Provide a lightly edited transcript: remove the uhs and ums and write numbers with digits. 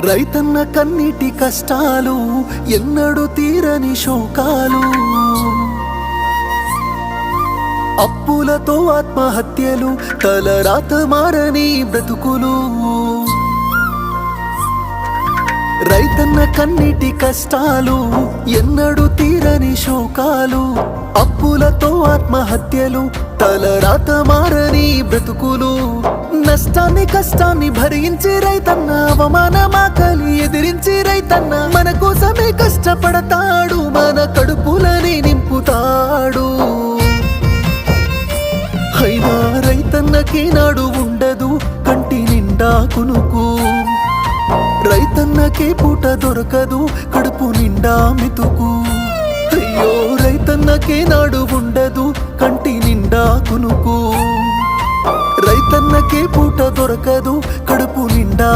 రైతన్న కన్నీటి కష్టాలు ఎన్నడూ తీరని శోకాలు, అప్పులతో ఆత్మహత్యలు, తలరాత మారని బ్రతుకులు. రైతన్న కన్నీటి కష్టాలు ఎన్నడూ తీరని శోకాలు, అప్పులతో ఆత్మహత్యలు, తలరాత మారని బ్రతుకులు. నష్టాన్ని కష్టాన్ని భరించి రైతన్న, అవమానమాకలి ఎదిరించి రైతన్న మన కోసమే కష్టపడతాడు, మన కడుపులని నింపుతాడు. అయినా రైతన్నకి నాడు ఉండదు కంటి నిండా కునుకు, రైతన్నకే పూట దొరకదు కడుపు నిండా మెతుకు. అయ్యో రైతన్నకే నాడు ఉండదు కంటి నిండా కునుకు, రైతన్నకే పూట దొరకదు కడుపు నిండా